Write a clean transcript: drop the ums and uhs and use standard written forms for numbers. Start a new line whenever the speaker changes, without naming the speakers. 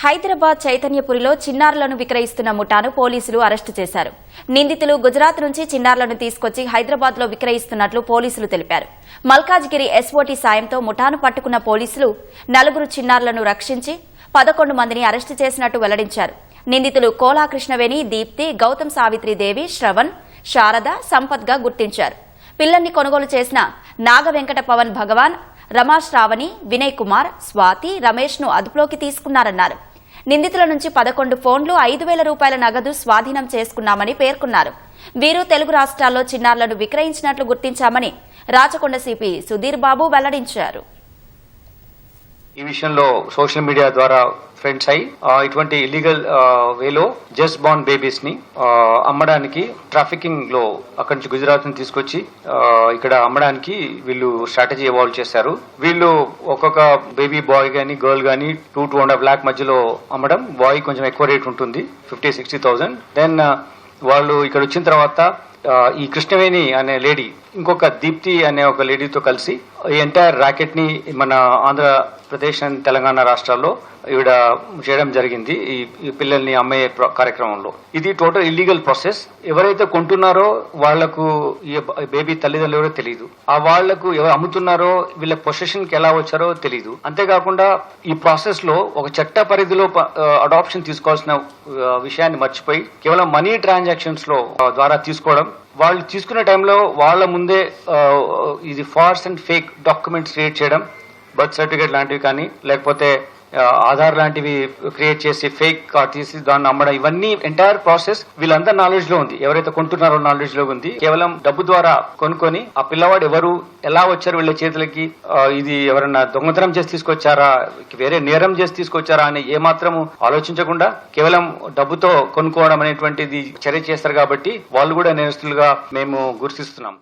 హైదరాబాద్ చైతన్యపురిలో చిన్నారులను విక్రయిస్తున్న ముఠాను పోలీసులు అరెస్టు చేశారు. నిందితులు గుజరాత్ నుంచి చిన్నారులను తీసుకొచ్చి హైదరాబాద్ లో విక్రయిస్తున్నట్లు పోలీసులు తెలిపారు. మల్కాజ్గిరి ఎస్ఓటీ సాయంతో ముఠాను పట్టుకున్న పోలీసులు 4 చిన్నారులను రక్షించి 11 మందిని అరెస్టు చేసినట్టు వెల్లడించారు. నిందితులు కోలా కృష్ణవేణి, దీప్తి, గౌతమ్ సావిత్రిదేవి, శ్రవణ్, శారద, సంపత్గా గుర్తించారు. పిల్లల్ని కొనుగోలు చేసిన నాగవెంకట పవన్ భగవాన్, రమాశ్రావణి, వినయ్ కుమార్, స్వాతి, రమేష్ ను అదుపులోకి తీసుకున్నారన్నారు. నిందితుల నుంచి 11 ఫోన్లు, 5,000 రూపాయల నగదు స్వాధీనం చేసుకున్నామని పేర్కొన్నారు. వీరు తెలుగు రాష్ట్రాల్లో చిన్నారులను విక్రయించినట్లు గుర్తించామని రాచకొండ సిపి సుధీర్ బాబు వెల్లడించారు.
ఈ విషయంలో సోషల్ మీడియా ద్వారా ఫ్రెండ్స్ అయి ఇటువంటి ఇల్లీగల్ వేలో జస్ట్ బార్న్ బేబీస్ ని అమ్మడానికి ట్రాఫికింగ్ లో అక్కడి నుంచి గుజరాత్ ని తీసుకొచ్చి ఇక్కడ అమ్మడానికి వీళ్ళు స్ట్రాటజీ ఎవాల్వ్ చేశారు. వీళ్ళు ఒక్కొక్క బేబీ బాయ్ గానీ గర్ల్ గానీ 2-2.5 lakh మధ్యలో అమ్మడం. బాయ్ కొంచెం ఎక్కువ రేట్ ఉంటుంది, 50,000-60,000. దెన్ వాళ్ళు ఇక్కడ వచ్చిన తర్వాత ఈ కృష్ణవేణి అనే లేడీ ఇంకొక దీప్తి అనే ఒక లేడీతో కలిసి ఈ ఎంటైర్ ర్యాకెట్ ని మన ఆంధ్రప్రదేశ్ అండ్ తెలంగాణ రాష్ట్రాల్లో ఈవిడ చేయడం జరిగింది. ఈ పిల్లల్ని అమ్మే కార్యక్రమంలో ఇది టోటల్ ఇల్లీగల్ ప్రాసెస్. ఎవరైతే కొంటున్నారో వాళ్లకు ఈ బేబీ తల్లిదండ్రులు ఎవరో తెలియదు. ఆ వాళ్లకు ఎవరు అమ్ముతున్నారో వీళ్ళ పొసెషన్ కి ఎలా వచ్చారో తెలియదు. అంతేకాకుండా ఈ ప్రాసెస్ లో ఒక చట్ట పరిధిలో అడాప్షన్ తీసుకోవాల్సిన విషయాన్ని మర్చిపోయి కేవలం మనీ ట్రాన్సాక్షన్స్ లో ద్వారా తీసుకోవడం. వాళ్ళు తీసుకునే టైంలో వాళ్ళ ముందే ఇది false and fake documents create చేయడం, బర్త్ సర్టిఫికేట్ లాంటివి కానీ లేకపోతే ఆధార్ లాంటివి క్రియేట్ చేసి ఫేక్ కార్డ్ తీసి దాన్ని అమ్మడం, ఇవన్నీ ఎంటైర్ ప్రాసెస్ వీళ్ళందరూ నాలెడ్జ్ లో ఉంది. ఎవరైతే కొంటున్నారో నాలెడ్జ్ లో ఉంది. కేవలం డబ్బు ద్వారా కొనుక్కొని ఆ పిల్లవాడు ఎవరు, ఎలా వచ్చారు వీళ్ళ చేతులకి, ఇది ఎవరన్నా దొంగతనం చేసి తీసుకొచ్చారా, వేరే నేరం చేసి తీసుకొచ్చారా అని ఏమాత్రము ఆలోచించకుండా కేవలం డబ్బుతో కొనుక్కోవడం అనేటువంటిది చర్య చేస్తారు. కాబట్టి వాళ్ళు కూడా నేరస్తులుగా మేము గుర్తిస్తున్నాం.